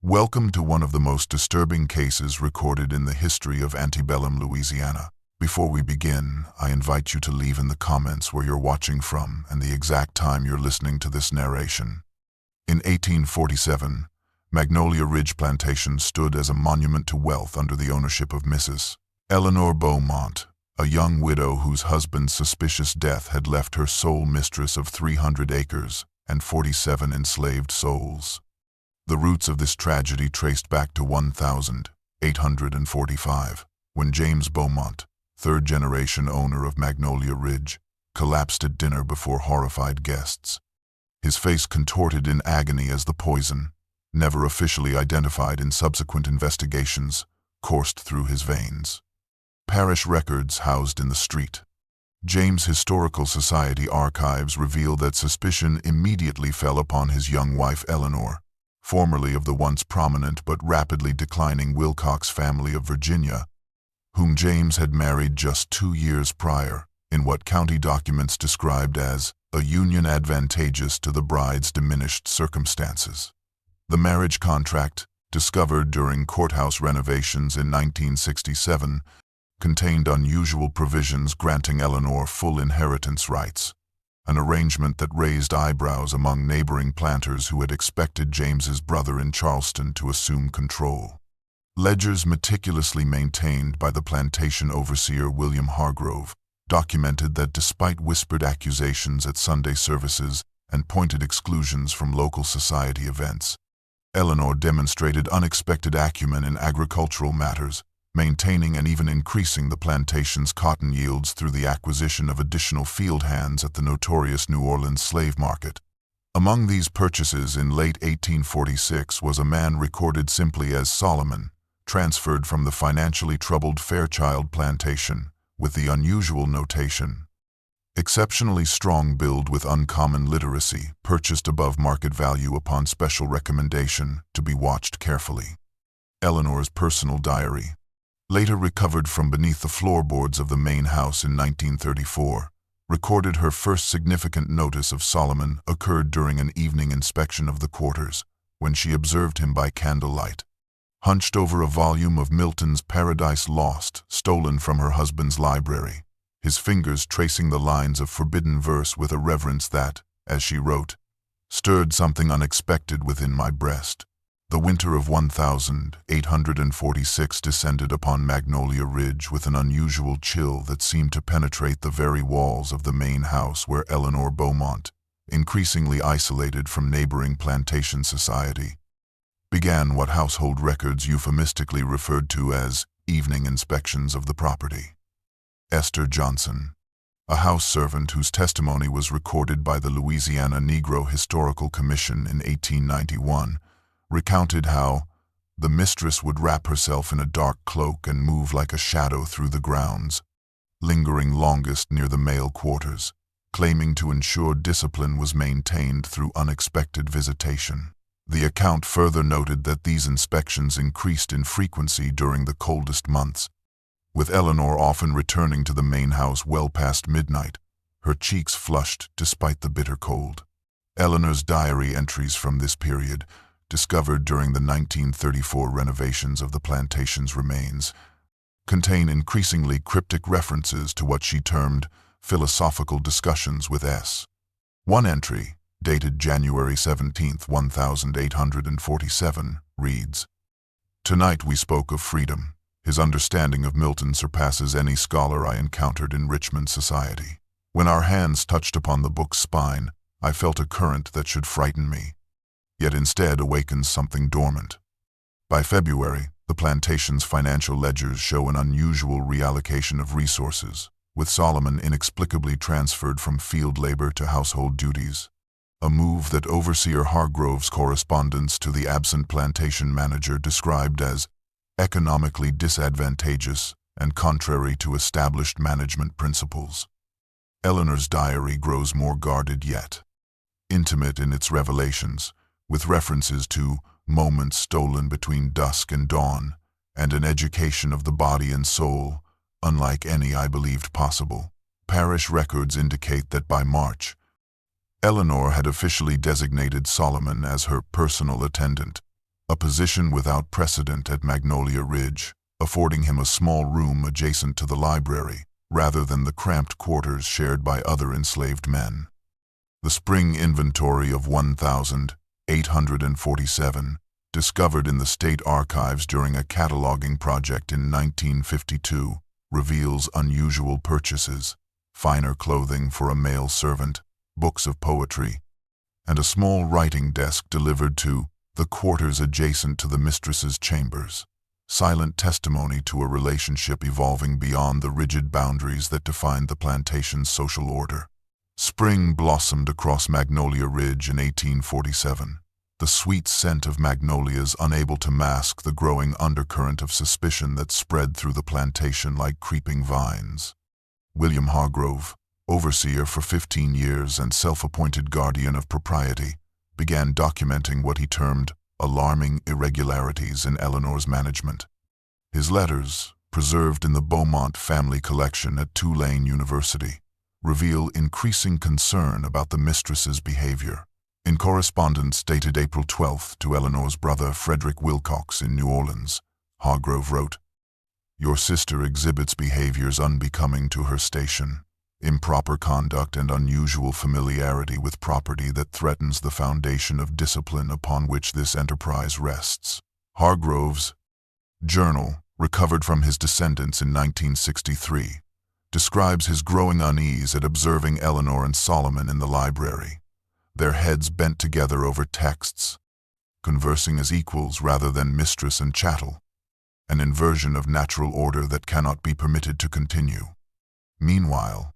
Welcome to one of the most disturbing cases recorded in the history of antebellum Louisiana. Before we begin, I invite you to leave in the comments where you're watching from and the exact time you're listening to this narration. In 1847, Magnolia Ridge Plantation stood as a monument to wealth under the ownership of Mrs. Eleanor Beaumont, a young widow whose husband's suspicious death had left her sole mistress of 300 acres and 47 enslaved souls. The roots of this tragedy traced back to 1845, when James Beaumont, third-generation owner of Magnolia Ridge, collapsed at dinner before horrified guests. His face contorted in agony as the poison, never officially identified in subsequent investigations, coursed through his veins. Parish records housed in the street. James Historical Society archives reveal that suspicion immediately fell upon his young wife Eleanor, formerly of the once prominent but rapidly declining Wilcox family of Virginia, whom James had married just 2 years prior, in what county documents described as a union advantageous to the bride's diminished circumstances. The marriage contract, discovered during courthouse renovations in 1967, contained unusual provisions granting Eleanor full inheritance rights, an arrangement that raised eyebrows among neighboring planters who had expected James's brother in Charleston to assume control. Ledgers meticulously maintained by the plantation overseer William Hargrove documented that despite whispered accusations at Sunday services and pointed exclusions from local society events, Eleanor demonstrated unexpected acumen in agricultural matters, maintaining and even increasing the plantation's cotton yields through the acquisition of additional field hands at the notorious New Orleans slave market. Among these purchases in late 1846 was a man recorded simply as Solomon, transferred from the financially troubled Fairchild Plantation, with the unusual notation, "Exceptionally strong build with uncommon literacy, purchased above market value upon special recommendation, to be watched carefully." Eleanor's personal diary, later recovered from beneath the floorboards of the main house in 1934, recorded her first significant notice of Solomon occurred during an evening inspection of the quarters, when she observed him by candlelight, hunched over a volume of Milton's Paradise Lost, stolen from her husband's library, his fingers tracing the lines of forbidden verse with a reverence that, as she wrote, stirred something unexpected within my breast. The winter of 1846 descended upon Magnolia Ridge with an unusual chill that seemed to penetrate the very walls of the main house where Eleanor Beaumont, increasingly isolated from neighboring plantation society, began what household records euphemistically referred to as evening inspections of the property. Esther Johnson, a house servant whose testimony was recorded by the Louisiana Negro Historical Commission in 1891, recounted how the mistress would wrap herself in a dark cloak and move like a shadow through the grounds, lingering longest near the male quarters, claiming to ensure discipline was maintained through unexpected visitation. The account further noted that these inspections increased in frequency during the coldest months, with Eleanor often returning to the main house well past midnight, her cheeks flushed despite the bitter cold. Eleanor's diary entries from this period, discovered during the 1934 renovations of the plantation's remains, contain increasingly cryptic references to what she termed philosophical discussions with S. One entry, dated January 17, 1847, reads, "Tonight we spoke of freedom. His understanding of Milton surpasses any scholar I encountered in Richmond society. When our hands touched upon the book's spine, I felt a current that should frighten me, yet instead awakens something dormant." By February, the plantation's financial ledgers show an unusual reallocation of resources, with Solomon inexplicably transferred from field labor to household duties, a move that Overseer Hargrove's correspondence to the absent plantation manager described as economically disadvantageous and contrary to established management principles. Eleanor's diary grows more guarded yet, intimate in its revelations, with references to moments stolen between dusk and dawn, and an education of the body and soul, unlike any I believed possible. Parish records indicate that by March, Eleanor had officially designated Solomon as her personal attendant, a position without precedent at Magnolia Ridge, affording him a small room adjacent to the library, rather than the cramped quarters shared by other enslaved men. The spring inventory of 1,847, discovered in the state archives during a cataloging project in 1952, reveals unusual purchases, finer clothing for a male servant, books of poetry, and a small writing desk delivered to the quarters adjacent to the mistress's chambers, silent testimony to a relationship evolving beyond the rigid boundaries that defined the plantation's social order. Spring blossomed across Magnolia Ridge in 1847, the sweet scent of magnolias unable to mask the growing undercurrent of suspicion that spread through the plantation like creeping vines. William Hargrove, overseer for 15 years and self-appointed guardian of propriety, began documenting what he termed alarming irregularities in Eleanor's management. His letters, preserved in the Beaumont family collection at Tulane University, reveal increasing concern about the mistress's behavior. In correspondence dated April 12 to Eleanor's brother Frederick Wilcox in New Orleans, Hargrove wrote, "Your sister exhibits behaviors unbecoming to her station, improper conduct and unusual familiarity with property that threatens the foundation of discipline upon which this enterprise rests." Hargrove's journal, recovered from his descendants in 1963, describes his growing unease at observing Eleanor and Solomon in the library, their heads bent together over texts, conversing as equals rather than mistress and chattel, an inversion of natural order that cannot be permitted to continue. Meanwhile,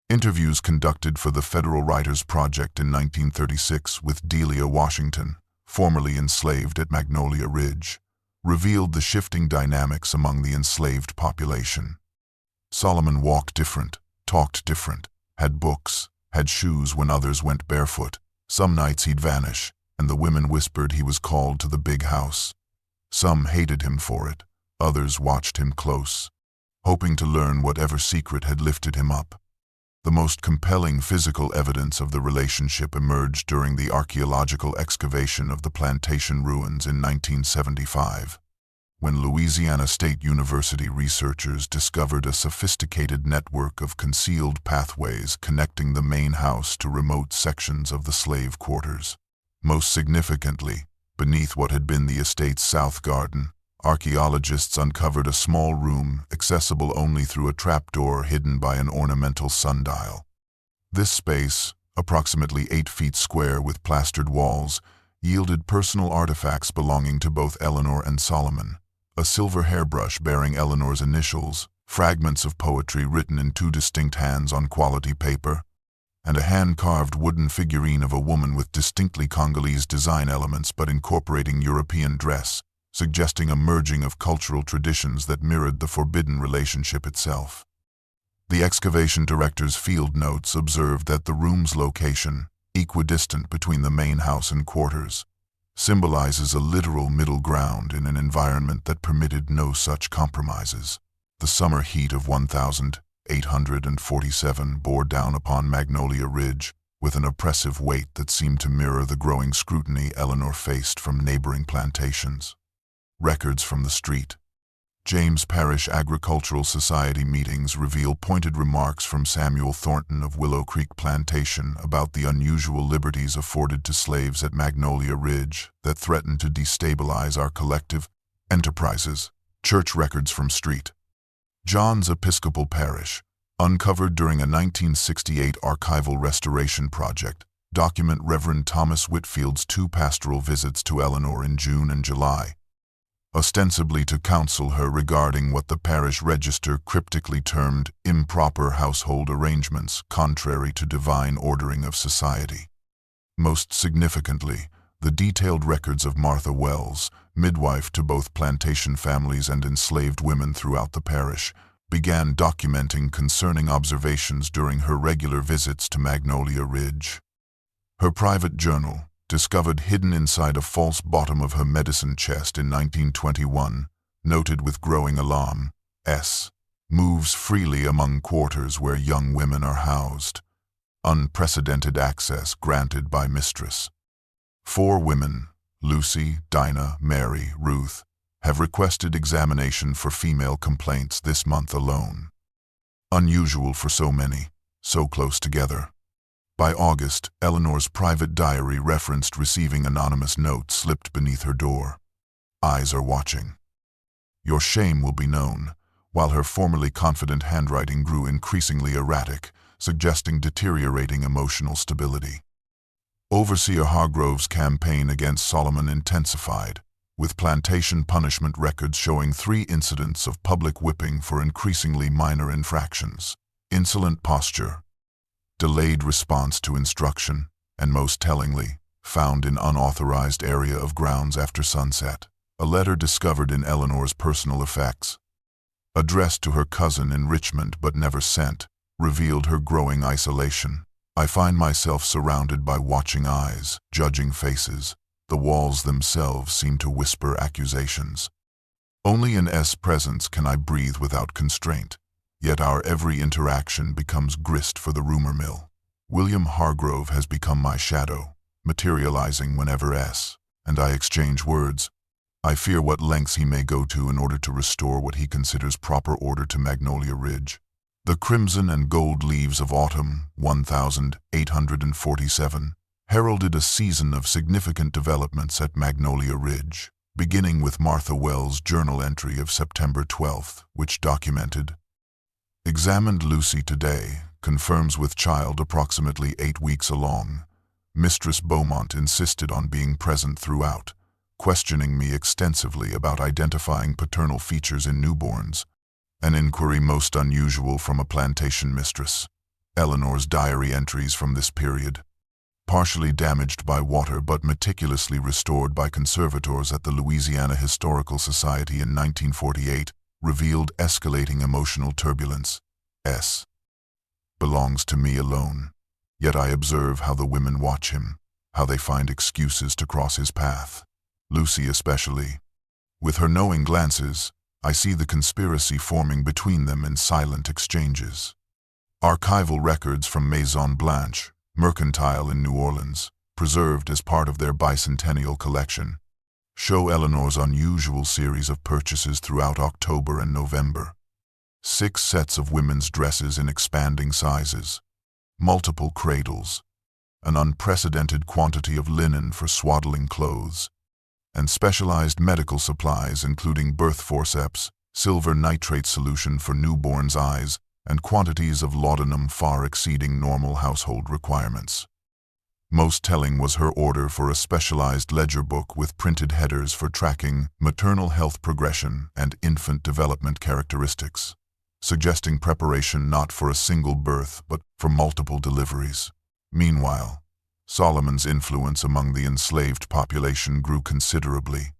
interviews conducted for the Federal Writers Project in 1936 with Delia Washington, formerly enslaved at Magnolia Ridge, revealed the shifting dynamics among the enslaved population. Solomon walked different, talked different, had books, had shoes when others went barefoot. Some nights he'd vanish, and the women whispered he was called to the big house. Some hated him for it, others watched him close, hoping to learn whatever secret had lifted him up. The most compelling physical evidence of the relationship emerged during the archaeological excavation of the plantation ruins in 1975, when Louisiana State University researchers discovered a sophisticated network of concealed pathways connecting the main house to remote sections of the slave quarters. Most significantly, beneath what had been the estate's south garden, archaeologists uncovered a small room accessible only through a trapdoor hidden by an ornamental sundial. This space, approximately 8 feet square with plastered walls, yielded personal artifacts belonging to both Eleanor and Solomon, a silver hairbrush bearing Eleanor's initials, fragments of poetry written in 2 distinct hands on quality paper, and a hand-carved wooden figurine of a woman with distinctly Congolese design elements but incorporating European dress, suggesting a merging of cultural traditions that mirrored the forbidden relationship itself. The excavation director's field notes observed that the room's location, equidistant between the main house and quarters, symbolizes a literal middle ground in an environment that permitted no such compromises. The summer heat of 1,847 bore down upon Magnolia Ridge with an oppressive weight that seemed to mirror the growing scrutiny Eleanor faced from neighboring plantations. Records from the street. James Parish Agricultural Society meetings reveal pointed remarks from Samuel Thornton of Willow Creek Plantation about the unusual liberties afforded to slaves at Magnolia Ridge that threatened to destabilize our collective enterprises. Church records from Street. John's Episcopal Parish, uncovered during a 1968 archival restoration project, document Reverend Thomas Whitfield's 2 pastoral visits to Eleanor in June and July, ostensibly to counsel her regarding what the parish register cryptically termed improper household arrangements contrary to divine ordering of society. Most significantly, the detailed records of Martha Wells, midwife to both plantation families and enslaved women throughout the parish, began documenting concerning observations during her regular visits to Magnolia Ridge. Her private journal, discovered hidden inside a false bottom of her medicine chest in 1921, noted with growing alarm, moves freely among quarters where young women are housed. Unprecedented access granted by mistress. 4 women, Lucy, Dinah, Mary, Ruth have requested examination for female complaints this month alone. Unusual for so many, so close together. By August, Eleanor's private diary referenced receiving anonymous notes slipped beneath her door. Eyes are watching. Your shame will be known, while her formerly confident handwriting grew increasingly erratic, suggesting deteriorating emotional stability. Overseer Hargrove's campaign against Solomon intensified, with Plantation punishment records showing 3 incidents of public whipping for increasingly minor infractions: insolent posture, delayed response to instruction, and most tellingly, found in unauthorized area of grounds after sunset. A letter discovered in Eleanor's personal effects, addressed to her cousin in Richmond but never sent, revealed her growing isolation. I find myself surrounded by watching eyes, judging faces. The walls themselves seem to whisper accusations. Only in S' presence can I breathe without constraint, yet our every interaction becomes grist for the rumor mill. William Hargrove has become my shadow, materializing whenever S and I exchange words. I fear what lengths he may go to in order to restore what he considers proper order to Magnolia Ridge. The crimson and gold leaves of autumn, 1847, heralded a season of significant developments at Magnolia Ridge, beginning with Martha Wells' journal entry of September 12, which documented, "Examined Lucy today, confirms with child approximately 8 weeks along. Mistress Beaumont insisted on being present throughout, questioning me extensively about identifying paternal features in newborns, an inquiry most unusual from a plantation mistress." Eleanor's diary entries from this period, partially damaged by water but meticulously restored by conservators at the Louisiana Historical Society in 1948, revealed escalating emotional turbulence. S belongs to me alone, yet I observe how the women watch him, how they find excuses to cross his path. Lucy especially. With her knowing glances, I see the conspiracy forming between them in silent exchanges. Archival records from Maison Blanche, Mercantile in New Orleans, preserved as part of their bicentennial collection, show Eleanor's unusual series of purchases throughout October and November. 6 sets of women's dresses in expanding sizes, multiple cradles, an unprecedented quantity of linen for swaddling clothes, and specialized medical supplies including birth forceps, silver nitrate solution for newborns' eyes, and quantities of laudanum far exceeding normal household requirements. Most telling was her order for a specialized ledger book with printed headers for tracking maternal health progression and infant development characteristics, suggesting preparation not for a single birth but for multiple deliveries. Meanwhile, Solomon's influence among the enslaved population grew considerably,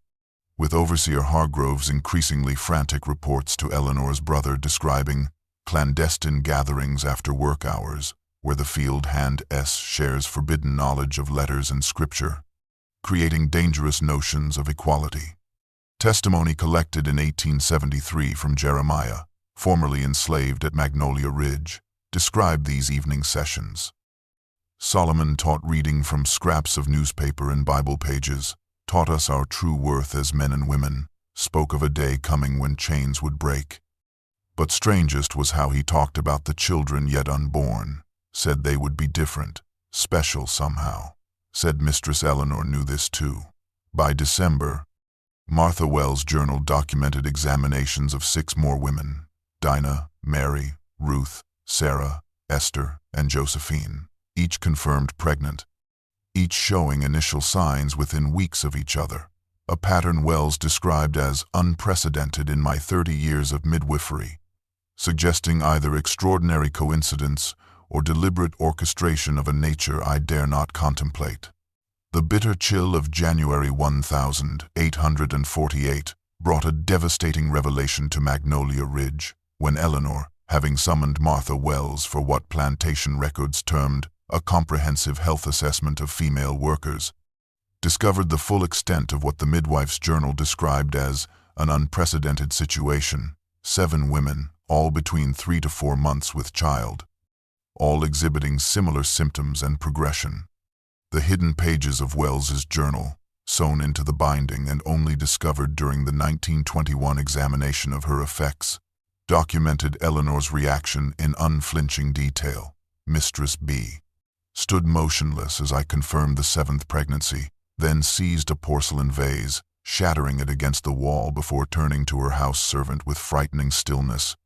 with Overseer Hargrove's increasingly frantic reports to Eleanor's brother describing clandestine gatherings after work hours, where the field hand S shares forbidden knowledge of letters and scripture, creating dangerous notions of equality. Testimony collected in 1873 from Jeremiah, formerly enslaved at Magnolia Ridge, described these evening sessions. Solomon taught reading from scraps of newspaper and Bible pages, taught us our true worth as men and women, spoke of a day coming when chains would break. But strangest was how he talked about the children yet unborn, said they would be different, special somehow. Said Mistress Eleanor knew this too. By December, Martha Wells' journal documented examinations of 6 more women: Dinah, Mary, Ruth, Sarah, Esther, and Josephine, each confirmed pregnant, each showing initial signs within weeks of each other, a pattern Wells described as unprecedented in my 30 years of midwifery, suggesting either extraordinary coincidence or deliberate orchestration of a nature I dare not contemplate. The bitter chill of January 1848 brought a devastating revelation to Magnolia Ridge, when Eleanor, having summoned Martha Wells for what plantation records termed a comprehensive health assessment of female workers, discovered the full extent of what the midwife's journal described as an unprecedented situation: 7 women, all between 3 to 4 months with child, all exhibiting similar symptoms and progression. The hidden pages of Wells's journal, sewn into the binding and only discovered during the 1921 examination of her effects, documented Eleanor's reaction in unflinching detail. Mistress B stood motionless as I confirmed the 7th pregnancy, then seized a porcelain vase, shattering it against the wall before turning to her house servant with frightening stillness,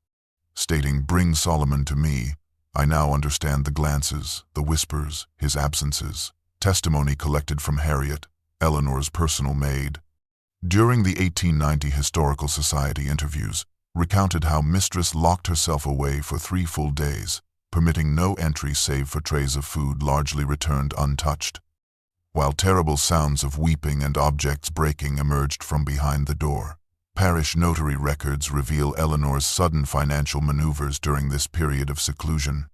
stating, "Bring Solomon to me." I now understand the glances, the whispers, his absences. Testimony collected from Harriet, Eleanor's personal maid, during the 1890 Historical Society interviews, recounted how Mistress locked herself away for 3 full days, permitting no entry save for trays of food largely returned untouched, while terrible sounds of weeping and objects breaking emerged from behind the door. Parish notary records reveal Eleanor's sudden financial maneuvers during this period of seclusion,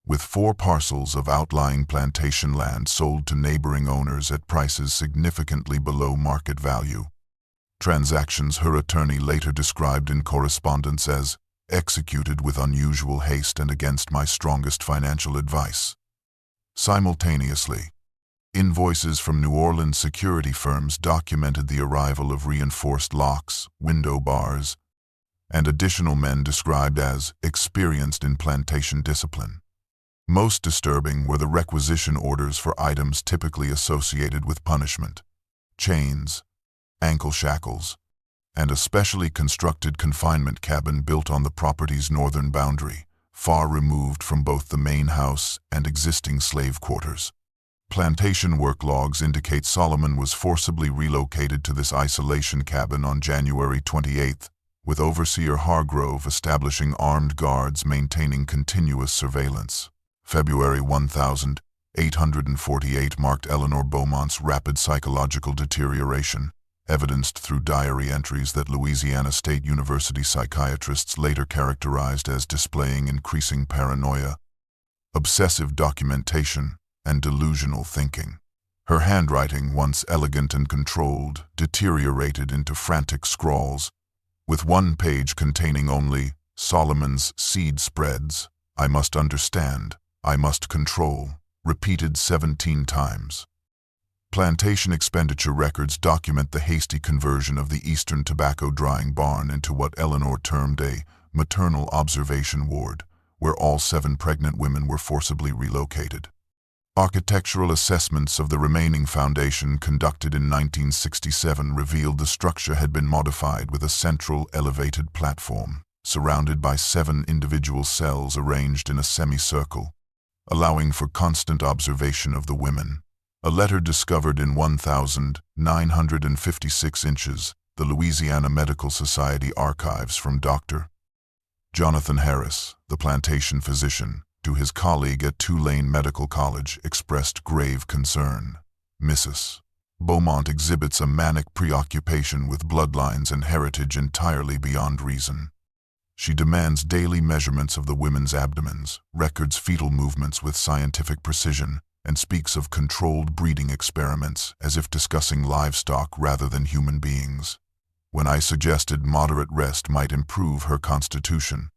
with 4 parcels of outlying plantation land sold to neighboring owners at prices significantly below market value. Transactions her attorney later described in correspondence as executed with unusual haste and against my strongest financial advice. Simultaneously, invoices from New Orleans security firms documented the arrival of reinforced locks, window bars, and additional men described as experienced in plantation discipline. Most disturbing were the requisition orders for items typically associated with punishment: chains, ankle shackles, and a specially constructed confinement cabin built on the property's northern boundary, far removed from both the main house and existing slave quarters. Plantation work logs indicate Solomon was forcibly relocated to this isolation cabin on January 28, with Overseer Hargrove establishing armed guards maintaining continuous surveillance. February 1848 marked Eleanor Beaumont's rapid psychological deterioration, evidenced through diary entries that Louisiana State University psychiatrists later characterized as displaying increasing paranoia, obsessive documentation, and delusional thinking. Her handwriting, once elegant and controlled, deteriorated into frantic scrawls, with one page containing only "Solomon's seed spreads, I must understand, I must control," repeated 17 times. Plantation expenditure records document the hasty conversion of the Eastern Tobacco drying barn into what Eleanor termed a maternal observation ward, where all 7 pregnant women were forcibly relocated. Architectural assessments of the remaining foundation conducted in 1967 revealed the structure had been modified with a central elevated platform, surrounded by 7 individual cells arranged in a semicircle, allowing for constant observation of the women. A letter discovered in 1,956 inches, the Louisiana Medical Society archives from Dr. Jonathan Harris, the plantation physician, to his colleague at Tulane Medical College, expressed grave concern. Mrs. Beaumont exhibits a manic preoccupation with bloodlines and heritage entirely beyond reason. She demands daily measurements of the women's abdomens, records fetal movements with scientific precision, and speaks of controlled breeding experiments as if discussing livestock rather than human beings. When I suggested moderate rest might improve her constitution,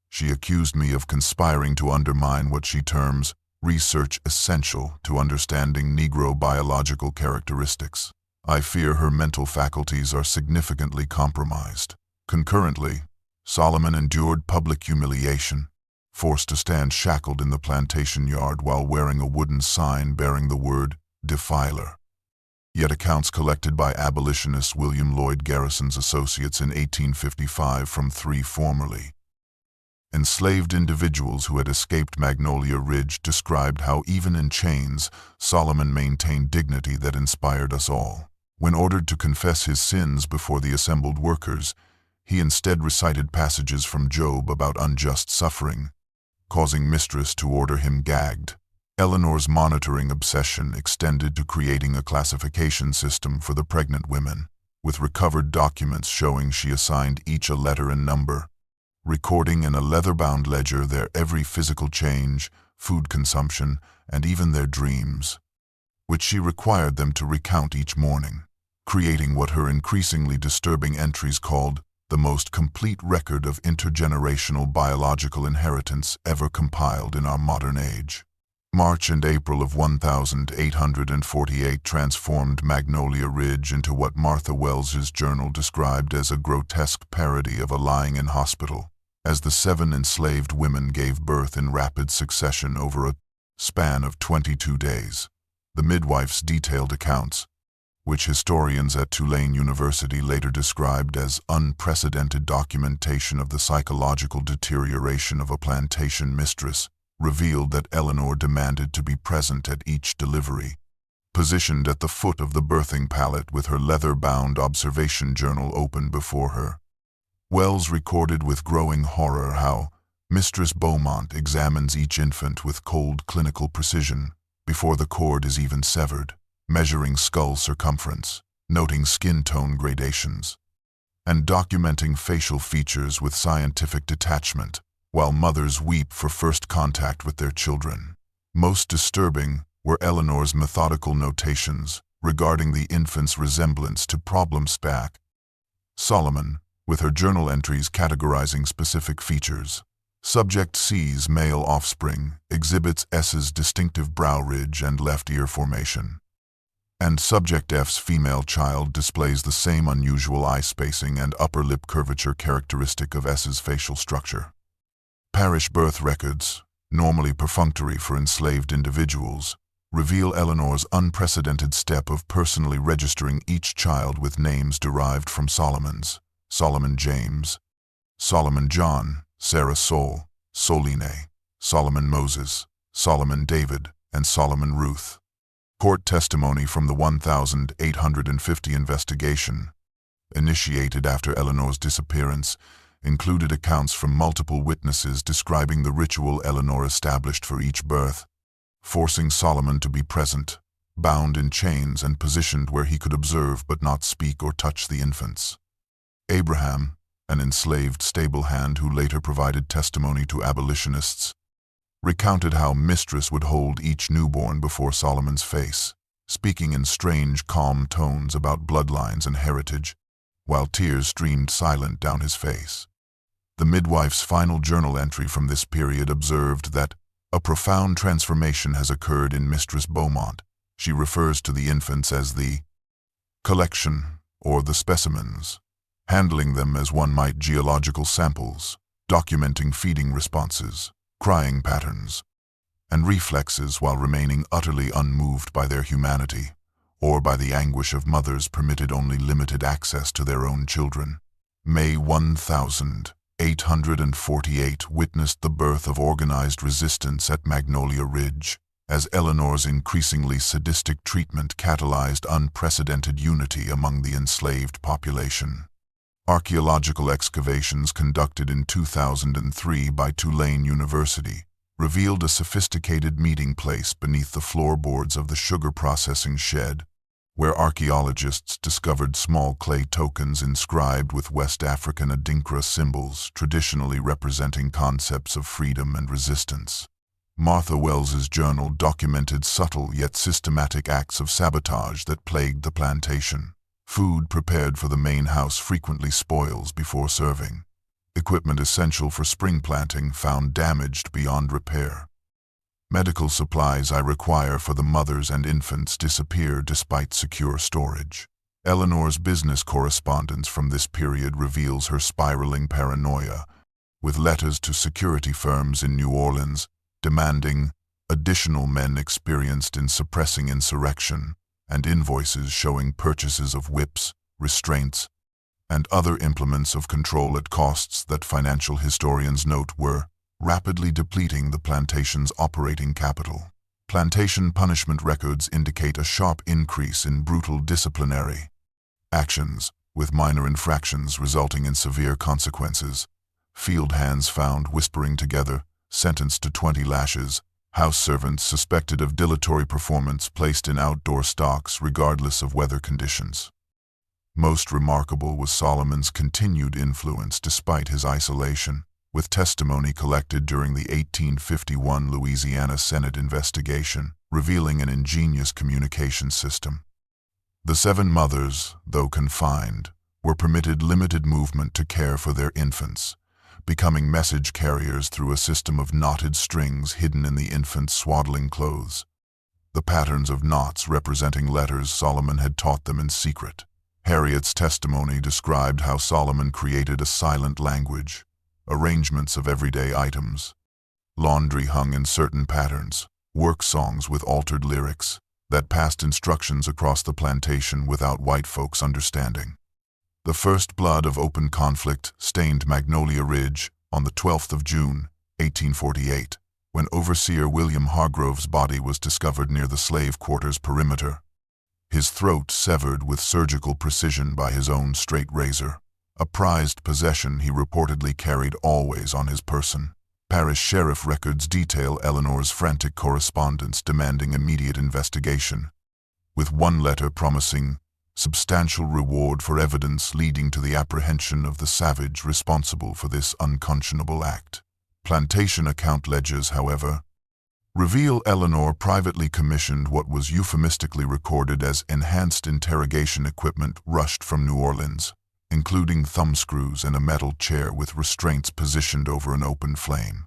she accused me of conspiring to undermine what she terms research essential to understanding Negro biological characteristics. I fear her mental faculties are significantly compromised. Concurrently, Solomon endured public humiliation, forced to stand shackled in the plantation yard while wearing a wooden sign bearing the word "Defiler." Yet accounts collected by abolitionist William Lloyd Garrison's associates in 1855 from 3 formerly enslaved individuals who had escaped Magnolia Ridge described how even in chains, Solomon maintained dignity that inspired us all. When ordered to confess his sins before the assembled workers, he instead recited passages from Job about unjust suffering, causing Mistress to order him gagged. Eleanor's monitoring obsession extended to creating a classification system for the pregnant women, with recovered documents showing she assigned each a letter and number, recording in a leather-bound ledger their every physical change, food consumption, and even their dreams, which she required them to recount each morning, creating what her increasingly disturbing entries called the most complete record of intergenerational biological inheritance ever compiled in our modern age. March and April of 1848 transformed Magnolia Ridge into what Martha Wells's journal described as a grotesque parody of a lying-in hospital, as the 7 enslaved women gave birth in rapid succession over a span of 22 days. The midwife's detailed accounts, which historians at Tulane University later described as unprecedented documentation of the psychological deterioration of a plantation mistress, revealed that Eleanor demanded to be present at each delivery, positioned at the foot of the birthing pallet with her leather-bound observation journal open before her. Wells recorded with growing horror how Mistress Beaumont examines each infant with cold clinical precision before the cord is even severed, measuring skull circumference, noting skin tone gradations, and documenting facial features with scientific detachment, while mothers weep for first contact with their children. Most disturbing were Eleanor's methodical notations regarding the infant's resemblance to problem spack Solomon, with her journal entries categorizing specific features. Subject C's male offspring exhibits S's distinctive brow ridge and left ear formation, and Subject F's female child displays the same unusual eye spacing and upper lip curvature characteristic of S's facial structure. Parish birth records, normally perfunctory for enslaved individuals, reveal Eleanor's unprecedented step of personally registering each child with names derived from Solomon's: Solomon James, Solomon John, Sarah Sol, Soline, Solomon Moses, Solomon David, and Solomon Ruth. Court testimony from the 1850 investigation, initiated after Eleanor's disappearance, included accounts from multiple witnesses describing the ritual Eleanor established for each birth, forcing Solomon to be present, bound in chains and positioned where he could observe but not speak or touch the infants. Abraham, an enslaved stable hand who later provided testimony to abolitionists, recounted how Mistress would hold each newborn before Solomon's face, speaking in strange, calm tones about bloodlines and heritage, while tears streamed silent down his face. The midwife's final journal entry from this period observed that a profound transformation has occurred in Mistress Beaumont. She refers to the infants as the collection or the specimens, handling them as one might geological samples, documenting feeding responses, crying patterns, and reflexes while remaining utterly unmoved by their humanity or by the anguish of mothers permitted only limited access to their own children. May 1848 witnessed the birth of organized resistance at Magnolia Ridge, as Eleanor's increasingly sadistic treatment catalyzed unprecedented unity among the enslaved population. Archaeological excavations conducted in 2003 by Tulane University revealed a sophisticated meeting place beneath the floorboards of the sugar processing shed, where archaeologists discovered small clay tokens inscribed with West African Adinkra symbols traditionally representing concepts of freedom and resistance. Martha Wells's journal documented subtle yet systematic acts of sabotage that plagued the plantation. Food prepared for the main house frequently spoils before serving. Equipment essential for spring planting found damaged beyond repair. Medical supplies I require for the mothers and infants disappear despite secure storage. Eleanor's business correspondence from this period reveals her spiraling paranoia, with letters to security firms in New Orleans demanding additional men experienced in suppressing insurrection, and invoices showing purchases of whips, restraints, and other implements of control at costs that financial historians note were rapidly depleting the plantation's operating capital. Plantation punishment records indicate a sharp increase in brutal disciplinary actions, with minor infractions resulting in severe consequences. Field hands found whispering together, sentenced to 20 lashes. House servants suspected of dilatory performance placed in outdoor stocks regardless of weather conditions. Most remarkable was Solomon's continued influence despite his isolation, with testimony collected during the 1851 Louisiana Senate investigation, revealing an ingenious communication system. The 7 mothers, though confined, were permitted limited movement to care for their infants, becoming message carriers through a system of knotted strings hidden in the infant's swaddling clothes. The patterns of knots representing letters Solomon had taught them in secret. Harriet's testimony described how Solomon created a silent language, arrangements of everyday items, laundry hung in certain patterns, work songs with altered lyrics, that passed instructions across the plantation without white folks understanding. The first blood of open conflict stained Magnolia Ridge on the 12th of June, 1848, when Overseer William Hargrove's body was discovered near the slave quarters perimeter, his throat severed with surgical precision by his own straight razor, a prized possession he reportedly carried always on his person. Parish sheriff records detail Eleanor's frantic correspondence demanding immediate investigation, with one letter promising substantial reward for evidence leading to the apprehension of the savage responsible for this unconscionable act. Plantation account ledgers, however, reveal Eleanor privately commissioned what was euphemistically recorded as enhanced interrogation equipment rushed from New Orleans, including thumbscrews and a metal chair with restraints positioned over an open flame.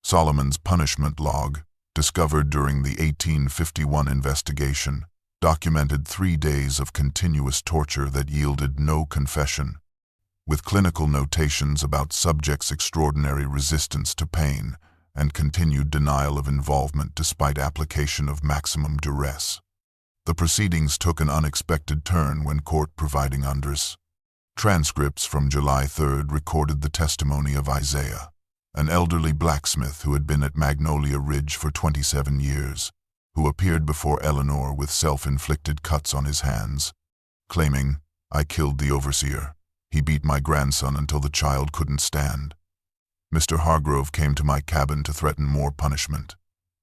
Solomon's punishment log, discovered during the 1851 investigation, documented 3 days of continuous torture that yielded no confession, with clinical notations about subjects' extraordinary resistance to pain and continued denial of involvement despite application of maximum duress. The proceedings took an unexpected turn when court providing unders. Transcripts from July 3rd recorded the testimony of Isaiah, an elderly blacksmith who had been at Magnolia Ridge for 27 years, who appeared before Eleanor with self-inflicted cuts on his hands, claiming, "I killed the overseer. He beat my grandson until the child couldn't stand. Mr. Hargrove came to my cabin to threaten more punishment.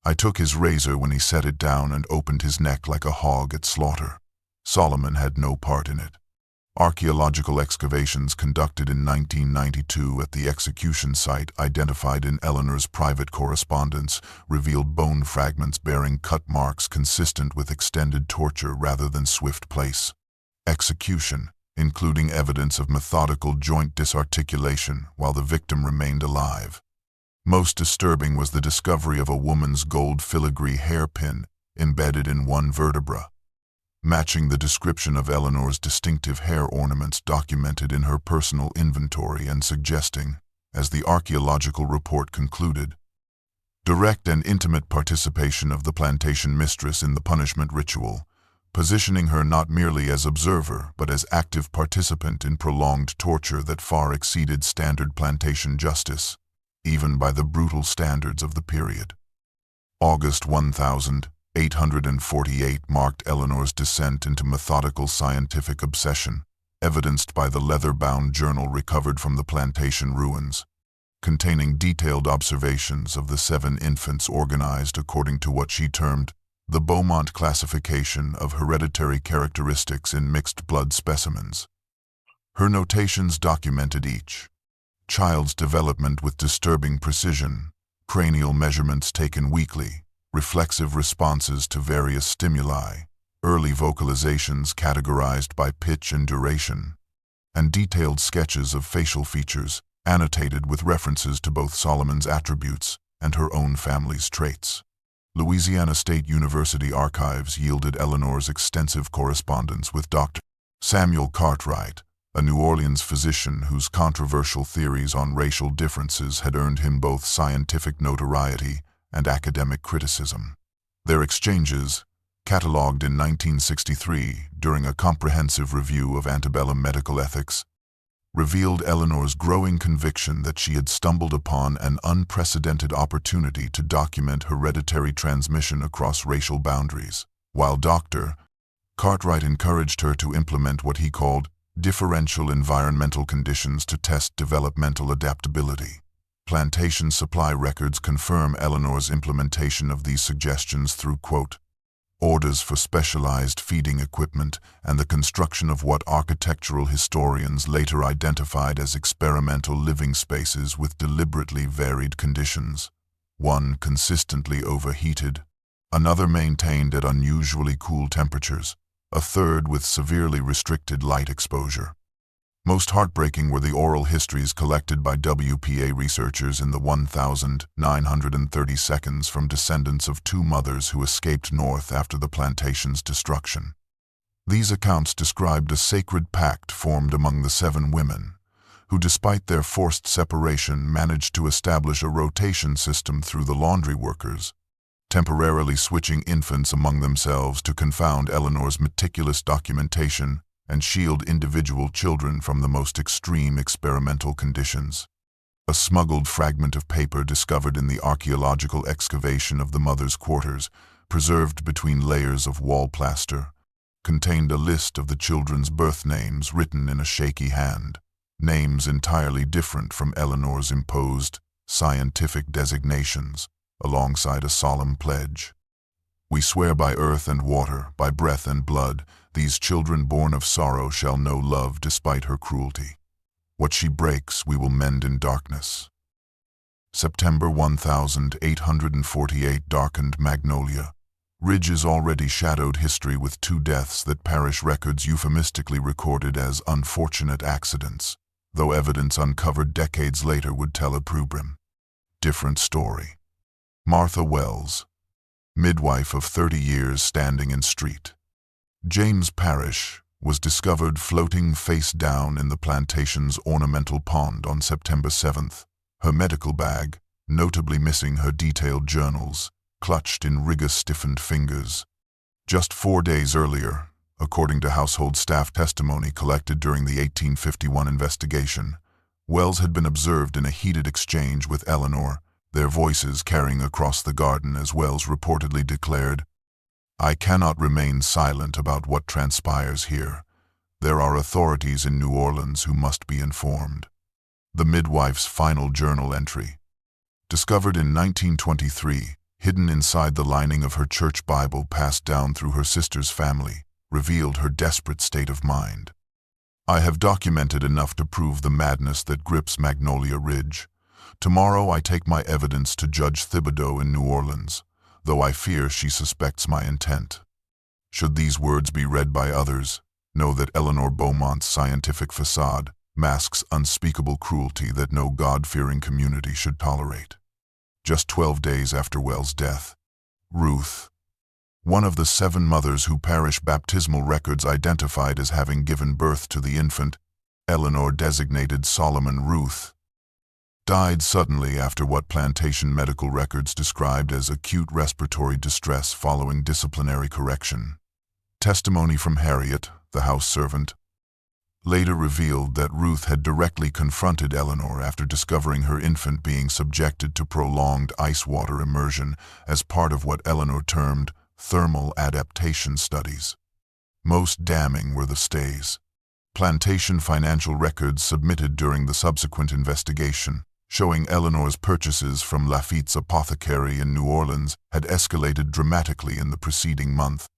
I took his razor when he set it down and opened his neck like a hog at slaughter. Solomon had no part in it." Archaeological excavations conducted in 1992 at the execution site identified in Eleanor's private correspondence revealed bone fragments bearing cut marks consistent with extended torture rather than swift place. Execution, including evidence of methodical joint disarticulation while the victim remained alive. Most disturbing was the discovery of a woman's gold filigree hairpin embedded in one vertebra, matching the description of Eleanor's distinctive hair ornaments documented in her personal inventory and suggesting, as the archaeological report concluded, direct and intimate participation of the plantation mistress in the punishment ritual, positioning her not merely as observer but as active participant in prolonged torture that far exceeded standard plantation justice, even by the brutal standards of the period. August 1848 marked Eleanor's descent into methodical scientific obsession, evidenced by the leather-bound journal recovered from the plantation ruins, containing detailed observations of the 7 infants organized according to what she termed the Beaumont classification of hereditary characteristics in mixed blood specimens. Her notations documented each child's development with disturbing precision, cranial measurements taken weekly, reflexive responses to various stimuli, early vocalizations categorized by pitch and duration, and detailed sketches of facial features annotated with references to both Solomon's attributes and her own family's traits. Louisiana State University archives yielded Eleanor's extensive correspondence with Dr. Samuel Cartwright, a New Orleans physician whose controversial theories on racial differences had earned him both scientific notoriety and academic criticism. Their exchanges, catalogued in 1963 during a comprehensive review of antebellum medical ethics, revealed Eleanor's growing conviction that she had stumbled upon an unprecedented opportunity to document hereditary transmission across racial boundaries, while Dr. Cartwright encouraged her to implement what he called differential environmental conditions to test developmental adaptability. Plantation supply records confirm Eleanor's implementation of these suggestions through, quote, orders for specialized feeding equipment and the construction of what architectural historians later identified as experimental living spaces with deliberately varied conditions. One consistently overheated, another maintained at unusually cool temperatures, a third with severely restricted light exposure. Most heartbreaking were the oral histories collected by WPA researchers in the 1,930 seconds from descendants of two mothers who escaped north after the plantation's destruction. These accounts described a sacred pact formed among the 7 women, who despite their forced separation managed to establish a rotation system through the laundry workers, temporarily switching infants among themselves to confound Eleanor's meticulous documentation and shield individual children from the most extreme experimental conditions. A smuggled fragment of paper discovered in the archaeological excavation of the mother's quarters, preserved between layers of wall plaster, contained a list of the children's birth names written in a shaky hand, names entirely different from Eleanor's imposed scientific designations, alongside a solemn pledge. "We swear by earth and water, by breath and blood, these children born of sorrow shall know love despite her cruelty. What she breaks we will mend in darkness." September 1848 darkened Magnolia Ridge's already shadowed history with 2 deaths that parish records euphemistically recorded as unfortunate accidents, though evidence uncovered decades later would tell a different story. Martha Wells, midwife of 30 years standing in street. James Parish was discovered floating face down in the plantation's ornamental pond on September 7th, her medical bag, notably missing her detailed journals, clutched in rigor-stiffened fingers. Just 4 days earlier, according to household staff testimony collected during the 1851 investigation, Wells had been observed in a heated exchange with Eleanor, their voices carrying across the garden as Wells reportedly declared, "I cannot remain silent about what transpires here. There are authorities in New Orleans who must be informed." The midwife's final journal entry, discovered in 1923, hidden inside the lining of her church Bible passed down through her sister's family, revealed her desperate state of mind. "I have documented enough to prove the madness that grips Magnolia Ridge. Tomorrow I take my evidence to Judge Thibodeau in New Orleans, though I fear she suspects my intent. Should these words be read by others, know that Eleanor Beaumont's scientific facade masks unspeakable cruelty that no God-fearing community should tolerate." Just 12 days after Wells' death, Ruth, one of the 7 mothers who parish baptismal records identified as having given birth to the infant, Eleanor designated Solomon Ruth, died suddenly after what plantation medical records described as acute respiratory distress following disciplinary correction. Testimony from Harriet, the house servant, later revealed that Ruth had directly confronted Eleanor after discovering her infant being subjected to prolonged ice water immersion as part of what Eleanor termed thermal adaptation studies. Most damning were the stays. Plantation financial records submitted during the subsequent investigation, showing Eleanor's purchases from Lafitte's apothecary in New Orleans had escalated dramatically in the preceding month,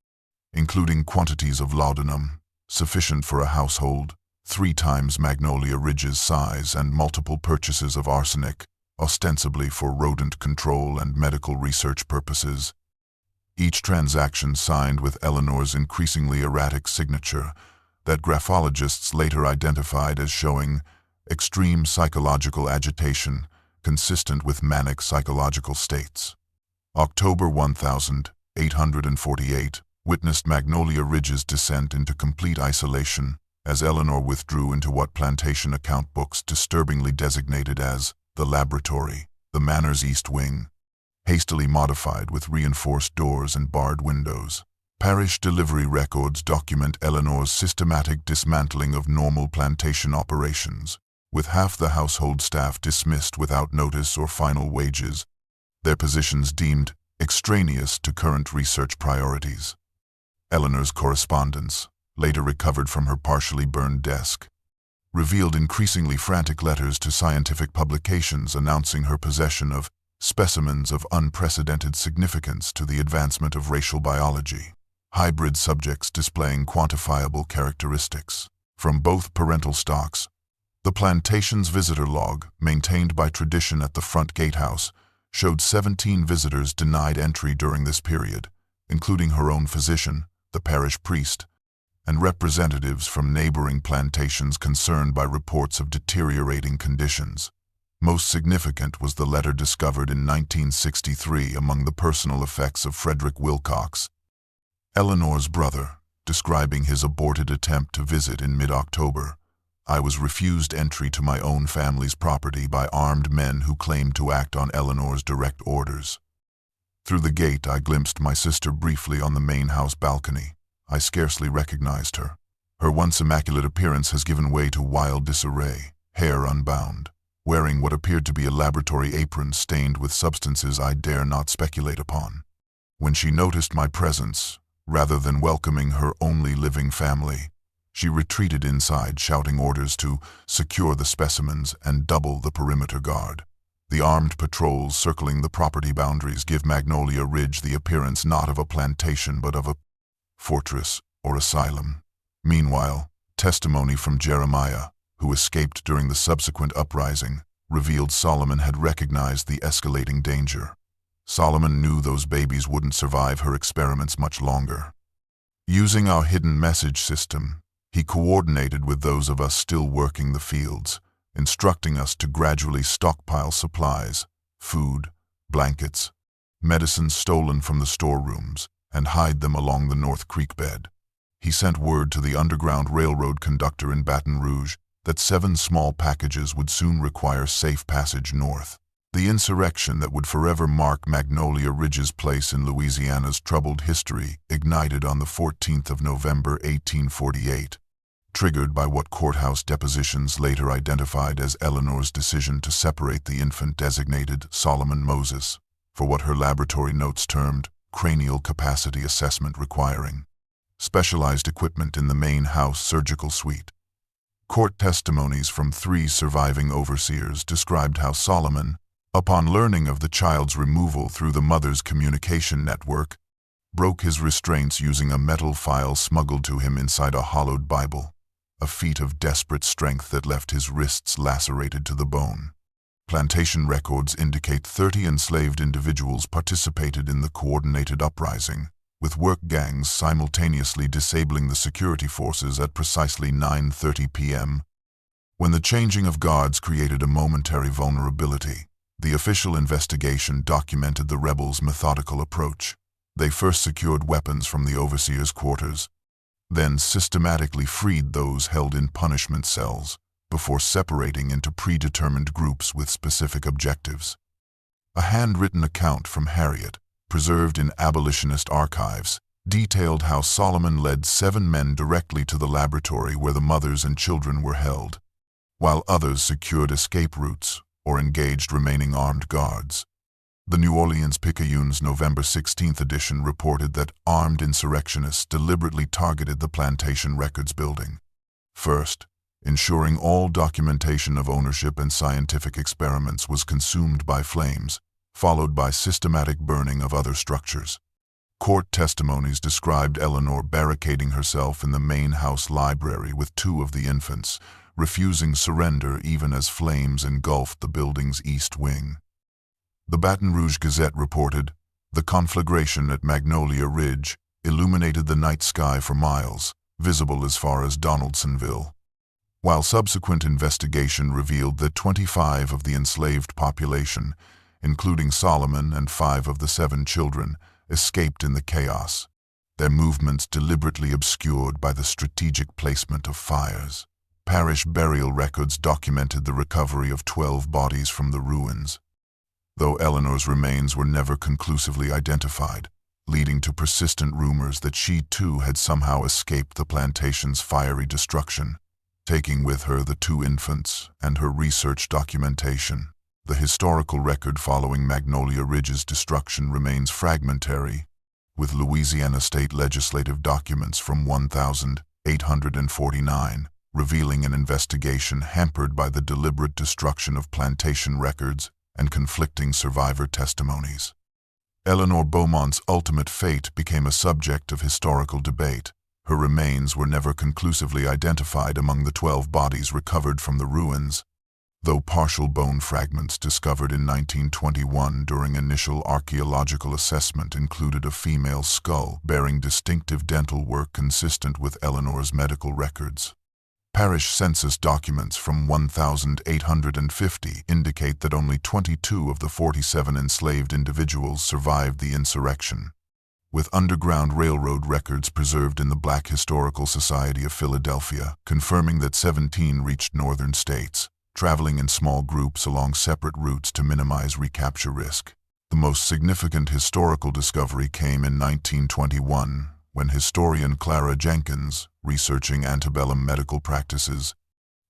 including quantities of laudanum, sufficient for a household, 3 times Magnolia Ridge's size, and multiple purchases of arsenic, ostensibly for rodent control and medical research purposes. Each transaction signed with Eleanor's increasingly erratic signature that graphologists later identified as showing extreme psychological agitation consistent with manic psychological states. October 1848 witnessed Magnolia Ridge's descent into complete isolation as Eleanor withdrew into what plantation account books disturbingly designated as the laboratory, the manor's east wing, hastily modified with reinforced doors and barred windows. Parish delivery records document Eleanor's systematic dismantling of normal plantation operations, with half the household staff dismissed without notice or final wages, their positions deemed extraneous to current research priorities. Eleanor's correspondence, later recovered from her partially burned desk, revealed increasingly frantic letters to scientific publications announcing her possession of specimens of unprecedented significance to the advancement of racial biology, hybrid subjects displaying quantifiable characteristics from both parental stocks. The plantation's visitor log, maintained by tradition at the front gatehouse, showed 17 visitors denied entry during this period, including her own physician, the parish priest, and representatives from neighboring plantations concerned by reports of deteriorating conditions. Most significant was the letter discovered in 1963 among the personal effects of Frederick Wilcox, Eleanor's brother, describing his aborted attempt to visit in mid-October. I was refused entry to my own family's property by armed men who claimed to act on Eleanor's direct orders. Through the gate I glimpsed my sister briefly on the main house balcony. I scarcely recognized her. Her once immaculate appearance has given way to wild disarray, hair unbound, wearing what appeared to be a laboratory apron stained with substances I dare not speculate upon. When she noticed my presence, rather than welcoming her only living family, she retreated inside, shouting orders to secure the specimens and double the perimeter guard. The armed patrols circling the property boundaries give Magnolia Ridge the appearance not of a plantation but of a fortress or asylum. Meanwhile, testimony from Jeremiah, who escaped during the subsequent uprising, revealed Solomon had recognized the escalating danger. Solomon knew those babies wouldn't survive her experiments much longer. Using our hidden message system, he coordinated with those of us still working the fields, instructing us to gradually stockpile supplies, food, blankets, medicines stolen from the storerooms, and hide them along the North Creek bed. He sent word to the Underground Railroad conductor in Baton Rouge that 7 small packages would soon require safe passage north. The insurrection that would forever mark Magnolia Ridge's place in Louisiana's troubled history ignited on the 14th of November 1848, triggered by what courthouse depositions later identified as Eleanor's decision to separate the infant designated Solomon Moses for what her laboratory notes termed cranial capacity assessment requiring specialized equipment in the main house surgical suite. Court testimonies from 3 surviving overseers described how Solomon, upon learning of the child's removal through the mother's communication network, broke his restraints using a metal file smuggled to him inside a hollowed Bible, a feat of desperate strength that left his wrists lacerated to the bone. Plantation records indicate 30 enslaved individuals participated in the coordinated uprising, with work gangs simultaneously disabling the security forces at precisely 9:30 p.m. When the changing of guards created a momentary vulnerability, the official investigation documented the rebels' methodical approach. They first secured weapons from the overseers' quarters, then systematically freed those held in punishment cells, before separating into predetermined groups with specific objectives. A handwritten account from Harriet, preserved in abolitionist archives, detailed how Solomon led 7 men directly to the laboratory where the mothers and children were held, while others secured escape routes or engaged remaining armed guards. The New Orleans Picayune's November 16 edition reported that armed insurrectionists deliberately targeted the Plantation Records building. First, ensuring all documentation of ownership and scientific experiments was consumed by flames, followed by systematic burning of other structures. Court testimonies described Eleanor barricading herself in the main house library with 2 of the infants, refusing surrender even as flames engulfed the building's east wing. The Baton Rouge Gazette reported, "The conflagration at Magnolia Ridge illuminated the night sky for miles, visible as far as Donaldsonville," while subsequent investigation revealed that 25 of the enslaved population, including Solomon and 5 of the 7 children, escaped in the chaos, their movements deliberately obscured by the strategic placement of fires. Parish burial records documented the recovery of 12 bodies from the ruins, though Eleanor's remains were never conclusively identified, leading to persistent rumors that she too had somehow escaped the plantation's fiery destruction, taking with her the 2 infants and her research documentation. The historical record following Magnolia Ridge's destruction remains fragmentary, with Louisiana state legislative documents from 1849 revealing an investigation hampered by the deliberate destruction of plantation records and conflicting survivor testimonies. Eleanor Beaumont's ultimate fate became a subject of historical debate. Her remains were never conclusively identified among the 12 bodies recovered from the ruins, though partial bone fragments discovered in 1921 during initial archaeological assessment included a female skull bearing distinctive dental work consistent with Eleanor's medical records. Parish census documents from 1850 indicate that only 22 of the 47 enslaved individuals survived the insurrection, with Underground Railroad records preserved in the Black Historical Society of Philadelphia, confirming that 17 reached northern states, traveling in small groups along separate routes to minimize recapture risk. The most significant historical discovery came in 1921, when historian Clara Jenkins, researching antebellum medical practices,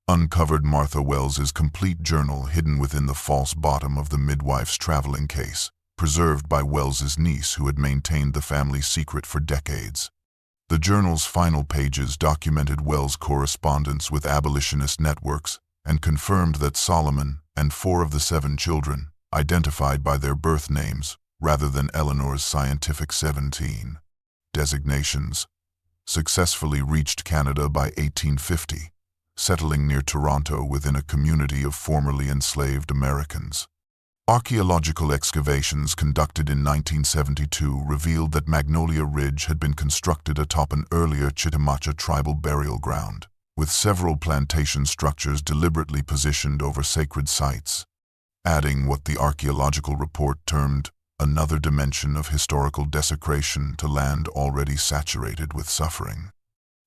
uncovered Martha Wells's complete journal hidden within the false bottom of the midwife's traveling case, preserved by Wells's niece who had maintained the family secret for decades. The journal's final pages documented Wells' correspondence with abolitionist networks and confirmed that Solomon and 4 of the 7 children, identified by their birth names rather than Eleanor's scientific 17 designations, successfully reached Canada by 1850, settling near Toronto within a community of formerly enslaved Americans. Archaeological excavations conducted in 1972 revealed that Magnolia Ridge had been constructed atop an earlier Chitimacha tribal burial ground, with several plantation structures deliberately positioned over sacred sites, adding what the archaeological report termed another dimension of historical desecration to land already saturated with suffering.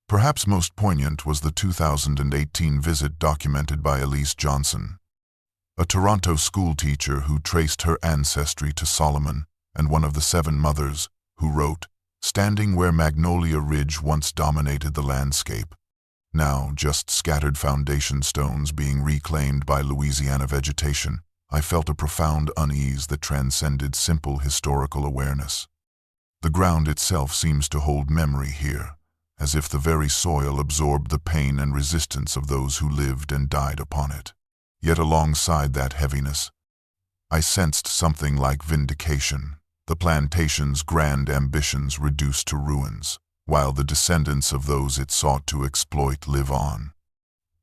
Perhaps most poignant was the 2018 visit documented by Elise Johnson, a Toronto schoolteacher who traced her ancestry to Solomon and one of the 7 mothers, who wrote, "Standing where Magnolia Ridge once dominated the landscape, now just scattered foundation stones being reclaimed by Louisiana vegetation, I felt a profound unease that transcended simple historical awareness. The ground itself seems to hold memory here, as if the very soil absorbed the pain and resistance of those who lived and died upon it. Yet alongside that heaviness, I sensed something like vindication, the plantation's grand ambitions reduced to ruins, while the descendants of those it sought to exploit live on,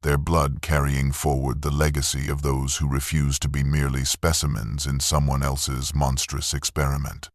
their blood carrying forward the legacy of those who refused to be merely specimens in someone else's monstrous experiment."